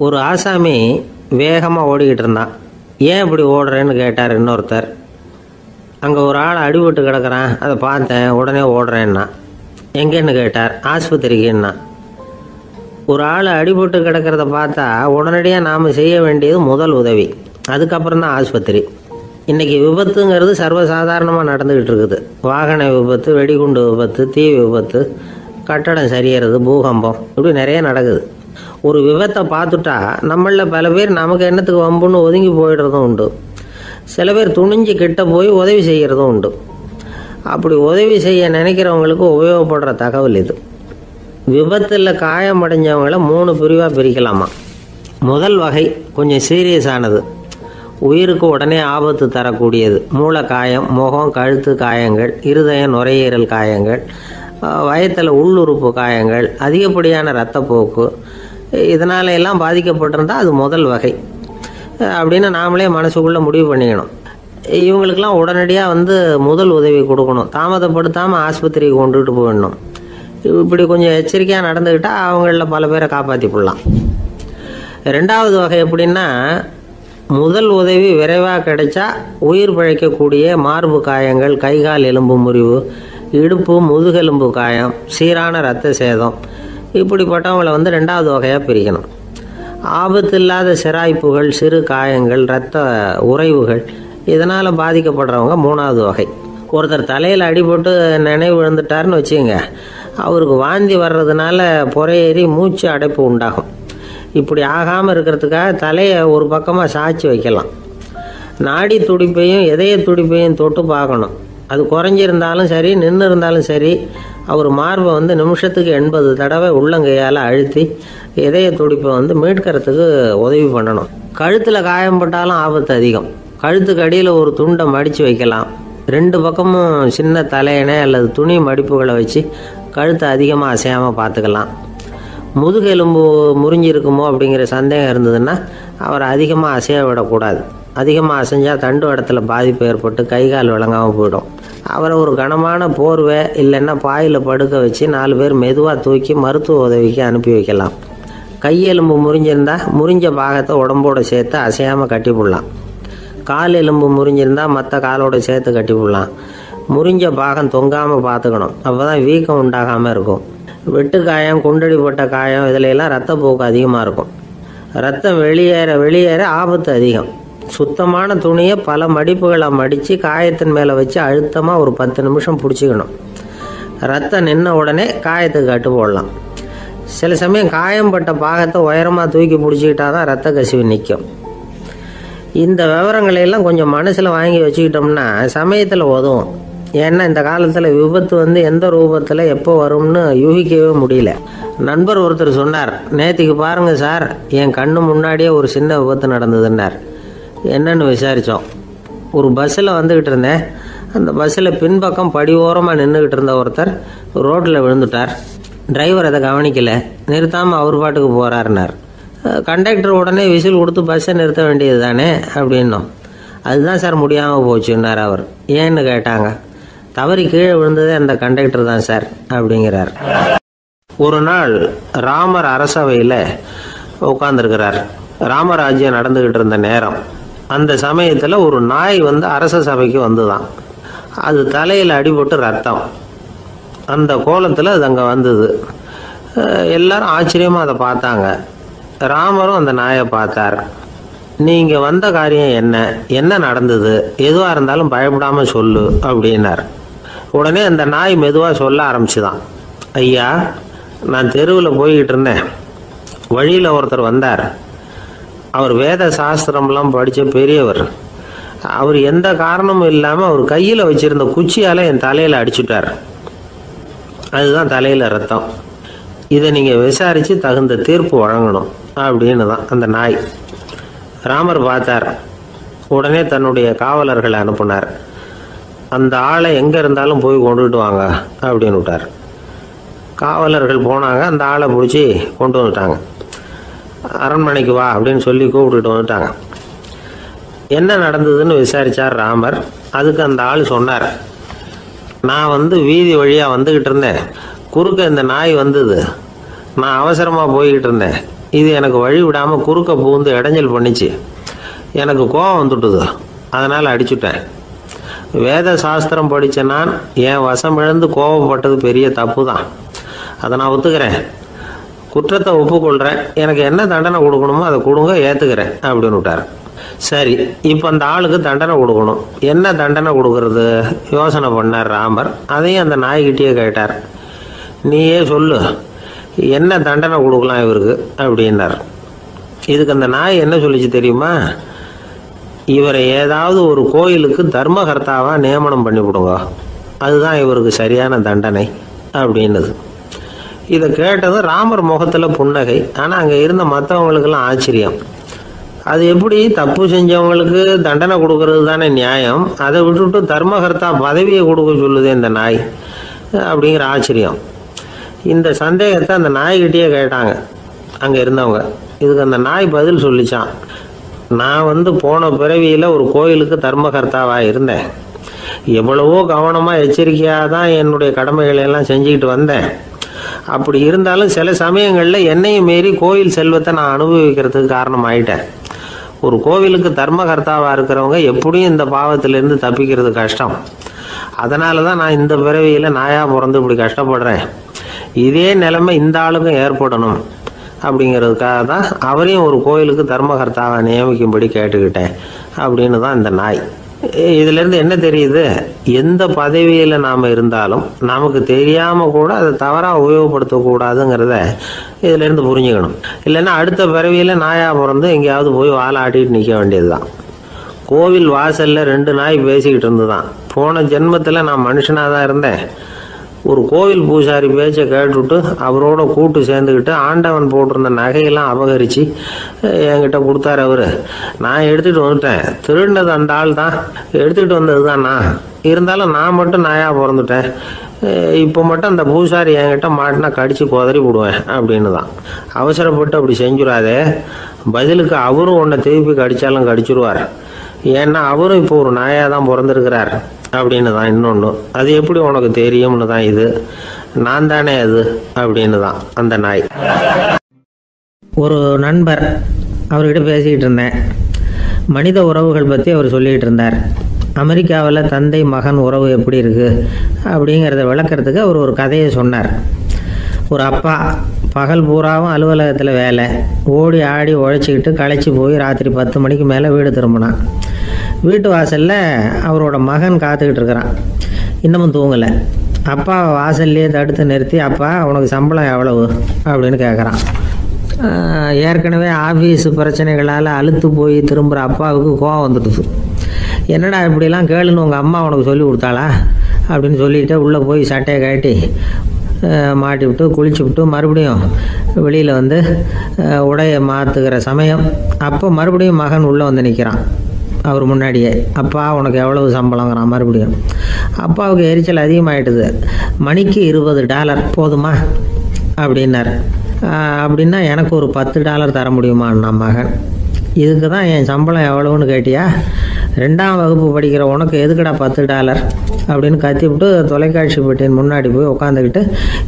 ஒரு ஆசாமி வேகமாக ஓடிக்கிட்டு இருந்தான். ஏன் இப்படி ஓடுறேன்னு கேட்டார் இன்னொருத்தர். அங்கே ஒரு ஆள் அடிபட்டு கிடக்கிறான், அதை பார்த்தேன், உடனே ஓடுறேன்னா. எங்கேன்னு கேட்டார். ஆஸ்பத்திரிக்குன்னா. ஒரு ஆள் அடிபட்டு கிடக்கிறத பார்த்தா உடனடியாக நாம் செய்ய வேண்டியது முதல் உதவி, அதுக்கப்புறம் தான் ஆஸ்பத்திரி. இன்றைக்கி விபத்துங்கிறது சர்வசாதாரணமாக நடந்துக்கிட்டு இருக்குது. வாகன விபத்து, வெடிகுண்டு விபத்து, தீ விபத்து, கட்டடம் சரியறது, பூகம்பம், இப்படி நிறைய நடக்குது. ஒரு விபத்தை பார்த்துட்டா நம்மளில் பல பேர் நமக்கு என்னத்துக்கு வம்புன்னு ஒதுங்கி போயிடுறதும் உண்டு. சில பேர் துணிஞ்சு கிட்ட போய் உதவி செய்கிறதும் உண்டு. அப்படி உதவி செய்ய நினைக்கிறவங்களுக்கு உபயோகப்படுற தகவல் இது. விபத்தில் காயமடைஞ்சவங்களை 3 பிரிவாக பிரிக்கலாமா. முதல் வகை கொஞ்சம் சீரியஸானது, உயிருக்கு உடனே ஆபத்து தரக்கூடியது. மூளை காயம், முகம், கழுத்து காயங்கள், இருதயம், நுரையீரல் காயங்கள், வயத்தில் உள்ளுறுப்பு காயங்கள், அதிகப்படியான இரத்தப்போக்கு, இதனால எல்லாம் பாதிக்கப்பட்டிருந்தால் அது முதல் வகை அப்படின்னு நாமளே மனசுக்குள்ளே முடிவு பண்ணிக்கணும். இவங்களுக்கெல்லாம் உடனடியாக முதல் உதவி கொடுக்கணும். தாமதப்படுத்தாமல் ஆஸ்பத்திரிக்கு கொண்டுகிட்டு போயிடணும். இப்படி கொஞ்சம் எச்சரிக்கையாக நடந்துக்கிட்டால் அவங்களில் பல பேரை காப்பாற்றி போடலாம். 2வது வகை எப்படின்னா, முதல் உதவி விரைவாக கிடைச்சா உயிர் பிழைக்கக்கூடிய மார்பு காயங்கள், கைகால் எலும்பு முறிவு, இடுப்பு முதுகெலும்பு காயம், சீரான இரத்த சேதம், இப்படிப்பட்டவங்களை 2வது வகையாக பிரிக்கணும். ஆபத்து இல்லாத சிராய்ப்புகள், சிறு காயங்கள், இரத்த உறைவுகள், இதனால் பாதிக்கப்படுறவங்க 3வது வகை. ஒருத்தர் தலையில் அடிபட்டு நினைவு விழுந்துட்டார்னு வச்சுங்க, அவருக்கு வாந்தி வர்றதுனால புறையேறி மூச்சு அடைப்பு உண்டாகும். இப்படி ஆகாமல் இருக்கிறதுக்காக தலையை ஒரு பக்கமாக சாய்ச்சி வைக்கலாம். நாடி துடிப்பையும் இதய துடிப்பையும் தொட்டு பார்க்கணும். அது குறைஞ்சிருந்தாலும் சரி, நின்று இருந்தாலும் சரி, அவர் மார்பை நிமிஷத்துக்கு 80 தடவை உள்ளங்கையால் அழுத்தி இதய துடிப்பை மீட்கிறதுக்கு உதவி பண்ணணும். கழுத்தில் காயம்பட்டாலும் ஆபத்து அதிகம். கழுத்துக்கு அடியில் ஒரு துண்டை மடித்து வைக்கலாம். 2 பக்கமும் சின்ன தலையணை அல்லது துணி மடிப்புகளை வச்சு கழுத்தை அதிகமாக அசையாமல் பார்த்துக்கலாம். முதுகெலும்பு முறிஞ்சிருக்குமோ அப்படிங்கிற சந்தேகம் இருந்ததுன்னா அவரை அதிகமாக அசைய விடக்கூடாது. அதிகமாக அசைஞ்சால் தண்டு இடத்துல பாதிப்பு ஏற்பட்டு கை கால் விளங்காமல் போயிடும். அவரை ஒரு கனமான போர்வை இல்லைன்னா பாயில் படுக்க வச்சு 4 பேர் மெதுவாக தூக்கி மருத்துவ உதவிக்கு அனுப்பி வைக்கலாம். கையெலும்பு முறிஞ்சிருந்தால் முறிஞ்ச பாகத்தை உடம்போடு சேர்த்து அசையாமல் கட்டி போடலாம். கால் எலும்பு முறிஞ்சிருந்தால் மற்ற காலோடு சேர்த்து கட்டி போடலாம். முறிஞ்ச பாகம் தொங்காமல் பார்த்துக்கணும், அப்போ தான் வீக்கம் உண்டாகாமல் இருக்கும். வெட்டு காயம், குண்டடிப்பட்ட காயம், இதிலெல்லாம் இரத்தப்போக்கு அதிகமாக இருக்கும். ரத்தம் வெளியேற ஆபத்து அதிகம். சுத்தமான துணியை பல மடிப்புகளை மடித்து காயத்தின் மேலே வச்சு அழுத்தமாக ஒரு 10 நிமிஷம் பிடிச்சிக்கணும். ரத்தம் நின்ன உடனே காயத்துக்கு கட்டு போடலாம். சில சமயம் காயம்பட்ட பாகத்தை உயரமாக தூக்கி பிடிச்சிக்கிட்டா தான் ரத்த கசிவு நிற்கும். இந்த விவரங்களையெல்லாம் கொஞ்சம் மனசில் வாங்கி வச்சுக்கிட்டோம்னா சமயத்தில் உதவும். ஏன்னா இந்த காலத்தில் விபத்து எந்த ரூபத்தில் எப்போ வரும்னு யூகிக்கவே முடியல. நண்பர் ஒருத்தர் சொன்னார், நேற்றுக்கு பாருங்கள் சார், என் கண்ணு முன்னாடியே ஒரு சின்ன விபத்து நடந்ததுன்னார். என்னன்னு விசாரித்தோம். ஒரு பஸ்ஸில் வந்துக்கிட்டு இருந்தேன். அந்த பஸ்ஸில் பின்பக்கம் படி ஓரமாக நின்றுக்கிட்டு இருந்த ஒருத்தர் ரோட்டில் விழுந்துட்டார். டிரைவர் அதை கவனிக்கலை, நிறுத்தாமல் அவர் பாட்டுக்கு போகிறாருனார். கண்டக்டர் உடனே விசில் கொடுத்து பஸ்ஸை நிறுத்த வேண்டியது தானே அப்படின்னோம். அதுதான் சார் முடியாமல் போச்சுன்னார் அவர். ஏன்னு கேட்டாங்க. தவறி கீழே விழுந்ததே அந்த கண்டக்டர் தான் சார் அப்படிங்கிறார். ஒரு நாள் ராமர் அரசவையில் உட்காந்துருக்கிறார். ராமராஜ்யம் நடந்துக்கிட்டு இருந்த நேரம். அந்த சமயத்தில் ஒரு நாய் அரச சபைக்கு வந்துதான். அது தலையில் அடிபட்டு ரத்தம். அந்த கோலத்தில் அது அங்கே வந்தது. எல்லாரும் ஆச்சரியமாக அதை பார்த்தாங்க. ராமரும் அந்த நாயை பார்த்தார். நீங்கள் வந்த காரியம் என்ன நடந்தது, எதுவாக இருந்தாலும் பயப்படாமல் சொல்லு அப்படின்னார். உடனே அந்த நாய் மெதுவாக சொல்ல ஆரம்பிச்சுதான். ஐயா, நான் தெருவில் போய்கிட்டு இருந்தேன். வழியில் ஒருத்தர் வந்தார். அவர் வேத சாஸ்திரம்லாம் படித்த பெரியவர். அவர் எந்த காரணமும் இல்லாமல் அவர் கையில் வச்சுருந்த குச்சியால் என் தலையில் அடிச்சுட்டார். அதுதான் தலையில் ரத்தம். இதை நீங்கள் விசாரித்து தகுந்த தீர்ப்பு வழங்கணும் அப்படின்னு தான் அந்த நாய். ராமர் பார்த்தார். உடனே தன்னுடைய காவலர்களை அனுப்புனார். அந்த ஆளை எங்கே இருந்தாலும் போய் கொண்டுகிட்டு வாங்க அப்படின்னு விட்டார். காவலர்கள் போனாங்க. அந்த ஆளை பிடிச்சி கொண்டு வந்துட்டாங்க. அரண்மனைக்கு வா அப்படின்னு சொல்லி கூப்பிட்டுட்டு வந்துட்டாங்க. என்ன நடந்ததுன்னு விசாரித்தார் ராமர். அதுக்கு அந்த ஆள் சொன்னார், நான் வீதி வழியாக வந்துக்கிட்டு இருந்தேன். குறுக்க இந்த நாய் வந்தது. நான் அவசரமாக போய்கிட்டு இருந்தேன். இது எனக்கு வழி விடாமல் குறுக்க பூந்து இடைஞ்சல் பண்ணிச்சு. எனக்கு கோபம் வந்துட்டுது, அதனால் அடிச்சுட்டேன். வேத சாஸ்திரம் படித்த நான் என் வசம் இழந்து கோபப்பட்டது பெரிய தப்பு தான், அதை நான் ஒத்துக்கிறேன். குற்றத்தை ஒப்புக்கொள்கிறேன். எனக்கு என்ன தண்டனை கொடுக்கணுமோ அதை கொடுங்க, ஏற்றுக்கிறேன் அப்படின்னு விட்டார். சரி, இப்போ அந்த ஆளுக்கு தண்டனை கொடுக்கணும். என்ன தண்டனை கொடுக்கறது யோசனை பண்ணார் ராமர். அதையும் அந்த நாய்கிட்டே கேட்டார். நீயே சொல்லு, என்ன தண்டனை கொடுக்கலாம் இவருக்கு அப்படின்னார். இதுக்கு அந்த நாய் என்ன சொல்லிச்சு தெரியுமா? இவரை ஏதாவது ஒரு கோயிலுக்கு தர்மகர்த்தாவாக நியமனம் பண்ணிவிடுங்க, அதுதான் இவருக்கு சரியான தண்டனை அப்படின்னுது. இதை கேட்டதும் ராமர் முகத்தில் புன்னகை. ஆனால் அங்கே இருந்த மற்றவங்களுக்கெல்லாம் ஆச்சரியம். அது எப்படி, தப்பு செஞ்சவங்களுக்கு தண்டனை கொடுக்கறது தானே நியாயம், அதை விட்டுவிட்டு தர்மகர்த்தா பதவியை கொடுக்க சொல்லுது இந்த நாய் அப்படிங்கிற ஆச்சரியம். இந்த சந்தேகத்தை அந்த நாய்கிட்டே கேட்டாங்க அங்கே இருந்தவங்க. இதுக்கு அந்த நாய் பதில் சொல்லிச்சான். நான் போன பிறவியில் ஒரு கோயிலுக்கு தர்மகர்த்தாவாக இருந்தேன். எவ்வளவோ கவனமாக எச்சரிக்கையாக தான் என்னுடைய கடமைகளை எல்லாம் செஞ்சுக்கிட்டு வந்தேன். அப்படி இருந்தாலும் சில சமயங்களில் என்னையும் மீறி கோயில் செல்வத்தை நான் அனுபவிக்கிறதுக்கு காரணம் ஆயிட்டேன். ஒரு கோவிலுக்கு தர்மகர்த்தாவாக இருக்கிறவங்க எப்படியும் இந்த பாவத்திலேருந்து தப்பிக்கிறது கஷ்டம். அதனால தான் நான் இந்த பிறவியில் நாயாக பிறந்து இப்படி கஷ்டப்படுறேன். இதே நிலைமை இந்த ஆளுக்கும் ஏற்படணும் அப்படிங்கிறதுக்காக தான் அவரையும் ஒரு கோயிலுக்கு தர்மகர்த்தாவை நியமிக்கும்படி கேட்டுக்கிட்டேன் அப்படின்னு தான் இந்த நாய். இதிலேருந்து என்ன தெரியுது? எந்த பதவியில் நாம் இருந்தாலும் நமக்கு தெரியாமல் கூட அதை தவறாக உபயோகப்படுத்தக்கூடாதுங்கிறத இதிலேருந்து புரிஞ்சுக்கணும். இல்லைன்னா அடுத்த பிறவியில் நாயாக பிறந்து எங்கேயாவது போய் வாழை ஆட்டிகிட்டு நிற்க வேண்டியது தான். கோவில் வாசலில் 2 நாய் பேசிக்கிட்டு இருந்துதான். போன ஜென்மத்தில் நான் மனுஷனாக தான் இருந்தேன். ஒரு கோவில் பூசாரி பேச்சை கேட்டுவிட்டு அவரோட கூட்டு சேர்ந்துக்கிட்டு ஆண்டவன் போட்டிருந்த நகையெல்லாம் அபகரித்து என்கிட்ட கொடுத்தாரு அவர். நான் எடுத்துகிட்டு வந்துட்டேன். திருடினது அந்த ஆள் தான், எடுத்துக்கிட்டு வந்தது தான் நான். இருந்தாலும் நான் மட்டும் நாயாக பிறந்துட்டேன். இப்போ மட்டும் அந்த பூசாரி என்கிட்ட மாட்டினா கடித்து குதறி விடுவேன் அப்படின்னு தான். அவசரப்பட்டு அப்படி செஞ்சுடாதே, பதிலுக்கு அவரும் உன்னை திருப்பி கடித்தாலும் கடிச்சிருவார். ஏன்னா அவரும் இப்போ ஒரு நாயாக தான் பிறந்திருக்கிறார் அப்படின்னு தான். இன்னொன்று, அது எப்படி உனக்கு தெரியும்னு தான். இது நான் தானே அது அப்படின்னு தான் அந்த நாய். ஒரு நண்பர் அவர்கிட்ட பேசிக்கிட்டு இருந்தேன். மனித உறவுகள் பற்றி அவர் சொல்லிகிட்டு இருந்தார். அமெரிக்காவில் தந்தை மகன் உறவு எப்படி இருக்குது அப்படிங்கிறத விளக்கிறதுக்கு அவர் ஒரு கதையை சொன்னார். ஒரு அப்பா பகல் பூராவும் அலுவலகத்தில் வேலை, ஓடி ஆடி உழைச்சிக்கிட்டு களைச்சி போய் ராத்திரி 10 மணிக்கு மேலே வீடு திரும்பினான். வீட்டு வாசலில் அவரோட மகன் காத்துக்கிட்டு இருக்கிறான். இன்னமும் தூங்கலை. அப்பா வாசல்லையே தடுத்து நிறுத்தி, அப்பா உனக்கு சம்பளம் எவ்வளவு அப்படின்னு கேட்குறான். ஏற்கனவே ஆஃபீஸு பிரச்சனைகளால் அழுத்து போய் திரும்புகிற அப்பாவுக்கு கோவம் வந்துடுது. என்னடா இப்படிலாம் கேளுன்னு உங்கள் அம்மா உனக்கு சொல்லி கொடுத்தாளா அப்படின்னு சொல்லிவிட்டு உள்ளே போய் சட்டையை கட்டி மாட்டி விட்டு குளிச்சு விட்டு மறுபடியும் வெளியில் உடையை மாற்றுகிற சமயம் அப்போ மறுபடியும் மகன் உள்ளே நிற்கிறான் அவர் முன்னாடியே. அப்பா உனக்கு எவ்வளவு சம்பளங்கிறான் மறுபடியும். அப்பாவுக்கு எரிச்சல் அதிகமாகிட்டுது. மணிக்கு $20 போதுமா அப்படின்னார். அப்படின்னா எனக்கு ஒரு $10 தர முடியுமான்னா மகன். இதுக்கு தான் என் சம்பளம் எவ்வளவுன்னு கேட்டியா? 2ஆம் வகுப்பு படிக்கிற உனக்கு எதுக்குடா $10 அப்படின்னு கத்திவிட்டு தொலைக்காட்சி பெட்டியின் முன்னாடி போய் உட்காந்துக்கிட்டு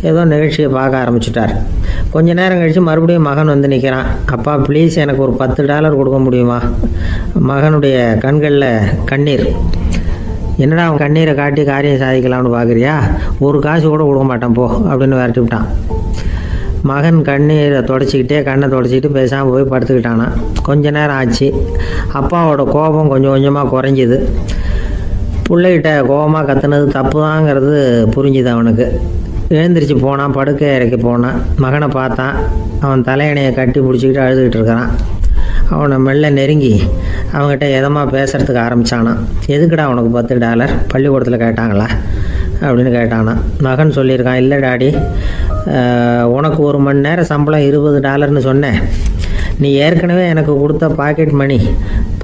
ஏதோ நிகழ்ச்சியை பார்க்க ஆரம்பிச்சிட்டார். கொஞ்ச நேரம் கழித்து மறுபடியும் மகன் நிற்கிறான். அப்பா ப்ளீஸ் எனக்கு ஒரு $10 கொடுக்க முடியுமா? மகனுடைய கண்களில் கண்ணீர். என்னடா அவன் கண்ணீரை காட்டி காரியம் சாதிக்கலாம்னு பார்க்குறியா? ஒரு காசு கூட கொடுக்க மாட்டான் போ அப்படின்னு விரட்டி விட்டான். மகன் கண்ணீரை தொடச்சிக்கிட்டே கண்ணை தொடச்சிக்கிட்டு பேசாமல் போய் படுத்துக்கிட்டானா. கொஞ்ச நேரம் ஆச்சு. அப்பாவோட கோபம் கொஞ்சம் கொஞ்சமாக குறைஞ்சிது. பிள்ளைகிட்ட கோபமாக கத்துனது தப்பு தாங்கிறது புரிஞ்சுது அவனுக்கு. எழுந்திரிச்சு போனான், படுக்கை இறக்கி போனான். மகனை பார்த்தான். அவன் தலையணையை கட்டி பிடிச்சிக்கிட்டு அழுதுகிட்டு இருக்கிறான். அவனை மெல்ல நெருங்கி அவங்ககிட்ட எதமாக பேசுகிறதுக்கு ஆரம்பித்தானான். எதுக்குடா உனக்கு $10 பள்ளிக்கூடத்தில் கேட்டாங்களா அப்படின்னு கேட்டானான். மகன் சொல்லியிருக்கான், இல்லை டாடி, உனக்கு 1 மணி நேரம் சம்பளம் $20ன்னு சொன்னேன். நீ ஏற்கனவே எனக்கு கொடுத்த பாக்கெட் மணி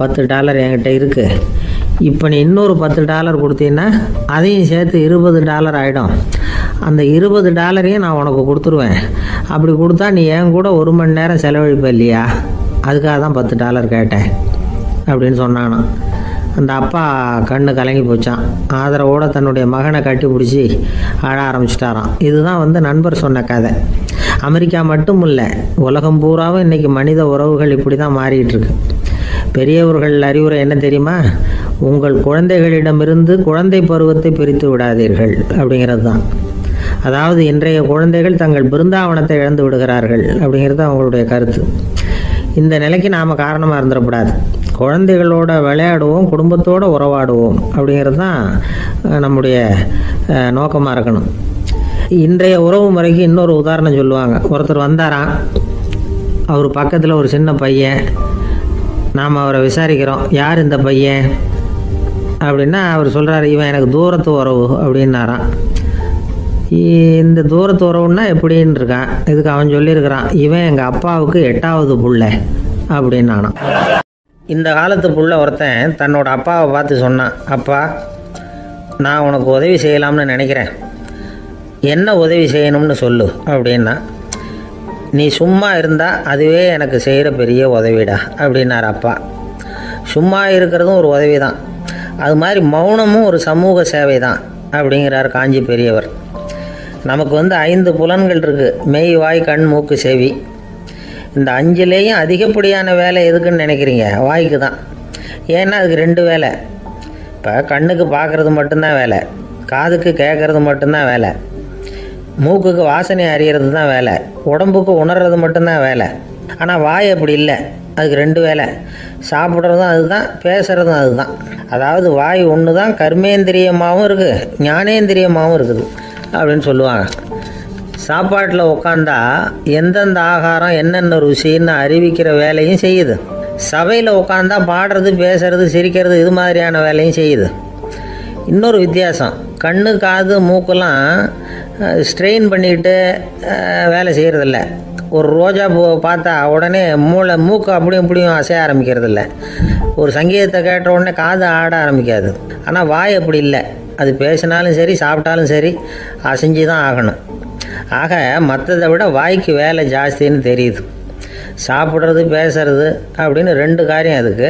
$10 என்கிட்ட இருக்குது. இப்போ நீ இன்னொரு $10 கொடுத்தீங்கன்னா அதையும் சேர்த்து $20 ஆகிடும். அந்த $20 நான் உனக்கு கொடுத்துருவேன். அப்படி கொடுத்தா நீ என் கூட 1 மணி நேரம் செலவழிப்ப இல்லையா? அதுக்காக தான் $10 கேட்டேன் அப்படின்னு சொன்னானான். அந்த அப்பா கண்ணு கலங்கி போச்சான். ஆதரவோடு தன்னுடைய மகனை கட்டி பிடிச்சி அழ ஆரம்பிச்சிட்டாராம். இதுதான் நண்பர் சொன்ன கதை. அமெரிக்கா மட்டும் இல்லை, உலகம் பூராவும் இன்றைக்கி மனித உறவுகள் இப்படி தான் மாறிட்டு இருக்கு. பெரியவர்கள் அறிவுரை என்ன தெரியுமா? உங்கள் குழந்தைகளிடமிருந்து குழந்தை பருவத்தை பிரித்து விடாதீர்கள் அப்படிங்கிறது தான். அதாவது இன்றைய குழந்தைகள் தங்கள் பிருந்தாவனத்தை இழந்து விடுகிறார்கள் அப்படிங்கிறது அவங்களுடைய கருத்து. இந்த நிலைக்கு நாம் காரணமாக இருந்துடக்கூடாது. குழந்தைகளோட விளையாடுவோம், குடும்பத்தோடு உறவாடுவோம் அப்படிங்கிறது தான் நம்முடைய நோக்கமாக இருக்கணும். இன்றைய உறவு முறைக்கு இன்னொரு உதாரணம் சொல்லுவாங்க. ஒருத்தர் வந்தாராம், அவர் பக்கத்தில் ஒரு சின்ன பையன். நாம் அவரை விசாரிக்கிறோம், யார் இந்த பையன் அப்படின்னா அவர் சொல்கிறார், இவன் எனக்கு தூரத்து உறவு அப்படின்னாராம். இந்த தூரத்து உறவுன்னா எப்படின்னு இருக்கான். இதுக்கு அவன் சொல்லியிருக்கிறான், இவன் எங்கள் அப்பாவுக்கு 8வது புள்ள அப்படின்னானான். இந்த காலத்து புள்ள ஒருத்தன் தன்னோட அப்பாவை பார்த்து சொன்னான், அப்பா நான் உனக்கு உதவி செய்யலாம்னு நினைக்கிறேன், என்ன உதவி செய்யணும்னு சொல்லு அப்படின்னா. நீ சும்மா இருந்தால் அதுவே எனக்கு செய்கிற பெரிய உதவிடா அப்படின்னார் அப்பா. சும்மா இருக்கிறதும் ஒரு உதவி தான், அது மாதிரி மௌனமும் ஒரு சமூக சேவை தான் அப்படிங்கிறார் காஞ்சி பெரியவர். நமக்கு 5 புலன்கள் இருக்குது, மெய், வாய், கண், மூக்கு, செவி. இந்த 5லேயும் அதிகப்படியான வேலை எதுக்குன்னு நினைக்கிறீங்க? வாய்க்கு தான். ஏன்னா அதுக்கு 2 வேலை. இப்போ கண்ணுக்கு பார்க்குறது மட்டும்தான் வேலை, காதுக்கு கேட்குறது மட்டும்தான் வேலை, மூக்குக்கு வாசனை அறியறது தான் வேலை, உடம்புக்கு உணர்றது மட்டும்தான் வேலை. ஆனால் வாய் அப்படி இல்லை, அதுக்கு 2 வேலை. சாப்பிட்றதும் அதுதான், பேசுகிறதும் அதுதான். அதாவது வாய் ஒன்று தான் கர்மேந்திரியமாகவும் இருக்குது, ஞானேந்திரியமாகவும் இருக்குது அப்படின்னு சொல்லுவாங்க. சாப்பாட்டில் உட்காந்தா எந்தெந்த ஆகாரம் என்னென்ன ருசின்னு அறிவிக்கிற வேலையும் செய்யுது. சபையில் உட்காந்தா பாடுறது, பேசுறது, சிரிக்கிறது, இது மாதிரியான வேலையும் செய்யுது. இன்னொரு வித்தியாசம், கண்ணு, காது, மூக்கெல்லாம் ஸ்ட்ரெயின் பண்ணிக்கிட்டு வேலை செய்கிறதில்ல. ஒரு ரோஜா பூவை பார்த்தா உடனே மூக்கு அப்படியும் இப்படியும் அசைய ஆரம்பிக்கிறதில்ல. ஒரு சங்கீதத்தை கேட்ட உடனே காது ஆட ஆரம்பிக்காது. ஆனால் வாய் அப்படி இல்லை, அது பேசினாலும் சரி சாப்பிட்டாலும் சரி அசைஞ்சு தான் ஆகணும். ஆக மற்றதை விட வாய்க்கு வேலை ஜாஸ்தின்னு தெரியுது. சாப்பிட்றது, பேசுறது அப்படின்னு 2 காரியம் அதுக்கு.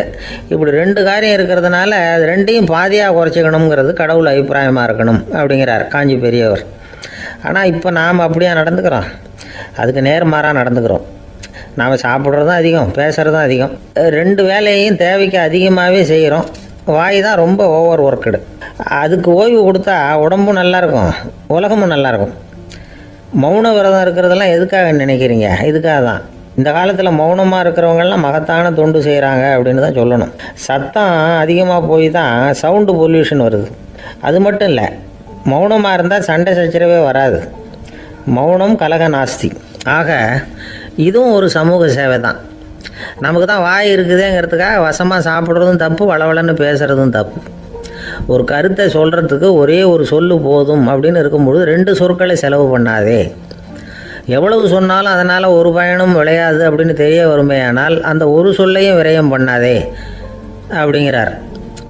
இப்படி 2 காரியம் இருக்கிறதுனால அது 2ஐயும் பாதியாக குறைச்சிக்கணுங்கிறது கடவுள் அபிப்பிராயமாக இருக்கணும் அப்படிங்கிறார் காஞ்சி பெரியவர். ஆனால் இப்போ நாம் அப்படியே நடந்துக்கிறோம், அதுக்கு நேர்மாறாக நடந்துக்கிறோம். நாம் சாப்பிட்றதும் அதிகம், பேசுகிறதும் அதிகம், 2 வேலையையும் தேவைக்கு அதிகமாகவே செய்கிறோம். வாய் தான் ரொம்ப ஓவர் ஒர்க்குடு. அதுக்கு ஓய்வு கொடுத்தா உடம்பும் நல்லாயிருக்கும், உலகமும் நல்லாயிருக்கும். மௌன விரதம் இருக்கிறதெல்லாம் எதுக்காக நினைக்கிறீங்க? இதுக்காக தான். இந்த காலத்தில் மௌனமாக இருக்கிறவங்கெல்லாம் மகத்தான தொண்டு செய்கிறாங்க அப்படின்னு தான் சொல்லணும். சத்தம் அதிகமாக போய் தான் சவுண்டு பொல்யூஷன் வருது. அது மட்டும் இல்லை, மௌனமாக இருந்தால் சண்டை சச்சரவே வராது. மௌனம் கலக நாஸ்தி. ஆக இதுவும் ஒரு சமூக சேவை தான். நமக்கு தான் வாய் இருக்குதுங்கிறதுக்காக வசமாக சாப்பிட்றதும் தப்பு, வளவளன்னு பேசுகிறதும் தப்பு. ஒரு கருத்தை சொல்கிறதுக்கு ஒரே ஒரு சொல்லு போதும் அப்படின்னு இருக்கும்பொழுது 2 சொற்களை செலவு பண்ணாதே. எவ்வளவு சொன்னாலும் அதனால் ஒரு பயனும் விளையாது அப்படின்னு தெரிய வருமேயானால் அந்த ஒரு சொல்லையும் விரயம் பண்ணாதே அப்படிங்கிறார்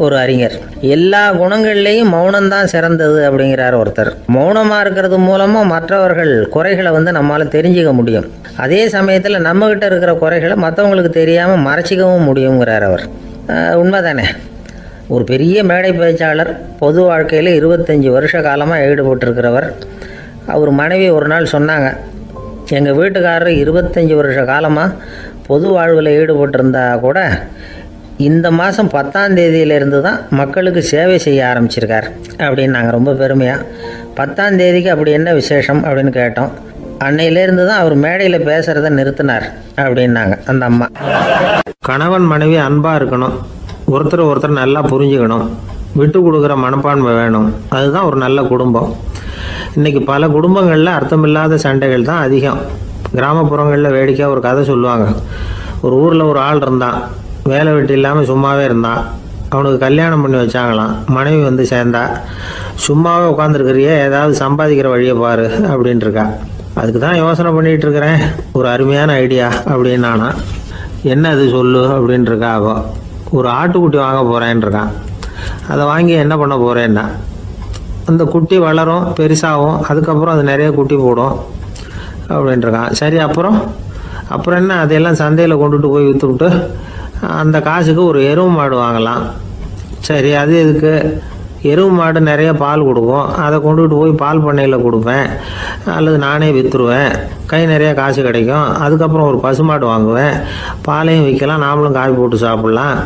ஒரு அறிஞர். எல்லா குணங்கள்லேயும் மௌனம்தான் சிறந்தது அப்படிங்கிறார் ஒருத்தர். மௌனமாக இருக்கிறது மூலமாக மற்றவர்கள் குறைகளை நம்மளால் தெரிஞ்சிக்க முடியும். அதே சமயத்தில் நம்மக்கிட்ட இருக்கிற குறைகளை மற்றவங்களுக்கு தெரியாமல் மறைச்சிக்கவும் முடியுங்கிறார் அவர். உண்மைதானே? ஒரு பெரிய மேடை பேச்சாளர், பொது வாழ்க்கையில் 25 வருஷ காலமாக ஈடுபட்டிருக்கிறவர். அவர் மனைவி ஒரு நாள் சொன்னாங்க, எங்கள் வீட்டுக்காரர் 25 வருஷ காலமாக பொது வாழ்வில் ஈடுபட்டிருந்தா கூட இந்த மாதம் 10ஆம் தேதியிலேருந்து தான் மக்களுக்கு சேவை செய்ய ஆரம்பிச்சிருக்கார் அப்படின்னு நாங்கள் ரொம்ப பெருமையாக. 10ஆம் தேதிக்கு அப்படி என்ன விசேஷம் அப்படின்னு கேட்டோம். அன்னையிலேருந்து தான் அவர் மேடையில் பேசுகிறத நிறுத்தினார் அப்படின்னாங்க அந்த அம்மா. கணவன் மனைவி அன்பாக இருக்கணும், ஒருத்தர் நல்லா புரிஞ்சுக்கணும், விட்டு கொடுக்குற மனப்பான்மை வேணும். அதுதான் ஒரு நல்ல குடும்பம். இன்றைக்கி பல குடும்பங்களில் அர்த்தமில்லாத சண்டைகள் தான் அதிகம். கிராமப்புறங்களில் வேடிக்கையாக ஒரு கதை சொல்லுவாங்க. ஒரு ஊரில் ஒரு ஆள் இருந்தான், வேலை வெட்டி இல்லாமல் சும்மாவே இருந்தான். அவனுக்கு கல்யாணம் பண்ணி வச்சாங்களாம். மனைவி சேர்ந்தா, சும்மாவே உட்காந்துருக்கிறியே, ஏதாவது சம்பாதிக்கிற வழியை பாரு அப்படின்ட்டு இருக்கா. அதுக்கு தான் யோசனை பண்ணிகிட்டு இருக்கிறேன், ஒரு அருமையான ஐடியா அப்படின்னு நானா. என்ன அது சொல்லு அப்படின்ட்டுருக்கா. அவ ஒரு ஆட்டுக்குட்டி வாங்க போகிறேன்னு இருக்கான். அதை வாங்கி என்ன பண்ண போகிறேன்னா, அந்த குட்டி வளரும், பெருசாகும், அதுக்கப்புறம் அது நிறைய குட்டி போடும் அப்படின்ட்டுருக்கான். சரி, அப்புறம் என்ன, அதையெல்லாம் சந்தையில் கொண்டுட்டு போய் விற்றுவிட்டு அந்த காசுக்கு ஒரு எருவு மாடு வாங்கலாம். சரி, அது எதுக்கு? எருவு மாடு நிறைய பால் கொடுக்கும், அதை கொண்டுகிட்டு போய் பால் பண்ணையில் கொடுப்பேன், அல்லது நானே விற்றுருவேன், கை நிறைய காசு கிடைக்கும். அதுக்கப்புறம் ஒரு பசுமாடு வாங்குவேன், பாலையும் விற்கலாம், நாமளும் காய் போட்டு சாப்பிட்லாம்,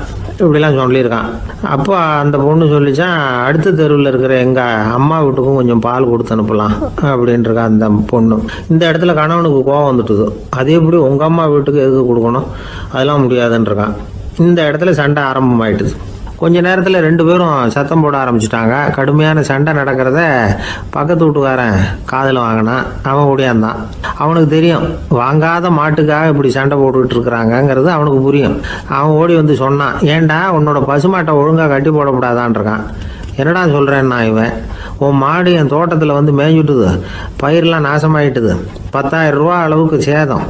இப்படிலாம் சொல்லியிருக்கான். அப்போ அந்த பொண்ணு சொல்லிச்சான், அடுத்த தெருவில் இருக்கிற எங்கள் அம்மா வீட்டுக்கும் கொஞ்சம் பால் கொடுத்து அனுப்பலாம் அப்படின்ட்டுருக்கா அந்த பொண்ணு. இந்த இடத்துல கணவனுக்கு கோவம் வந்துட்டுது. அது எப்படி உங்கள் அம்மா வீட்டுக்கு எதுக்கு கொடுக்கணும், அதெல்லாம் முடியாதுன்றிருக்கான். இந்த இடத்துல சண்டை ஆரம்பமாயிட்டுது. கொஞ்ச நேரத்தில் 2 பேரும் சத்தம் போட ஆரம்பிச்சிட்டாங்க. கடுமையான சண்டை நடக்கிறத பக்கத்து வீட்டுக்காரன் காதில் வாங்கினான். அவன் ஓடியாந்தான். அவனுக்கு தெரியும் வாங்காத மாட்டுக்காக இப்படி சண்டை போட்டுக்கிட்டு இருக்கிறாங்கங்கிறது அவனுக்கு புரியும். அவன் ஓடி வந்து சொன்னான், ஏண்டா உன்னோட பசுமாட்டை ஒழுங்காக கட்டி போடக்கூடாதான்ருக்கான். என்னடா சொல்கிறேன்னா இவன், உன் மாடு என் தோட்டத்தில் வந்து மேய்ஞ்சுட்டுது, பயிரெலாம் நாசமாயிட்டுது, 10,000 ரூபா அளவுக்கு சேதம்,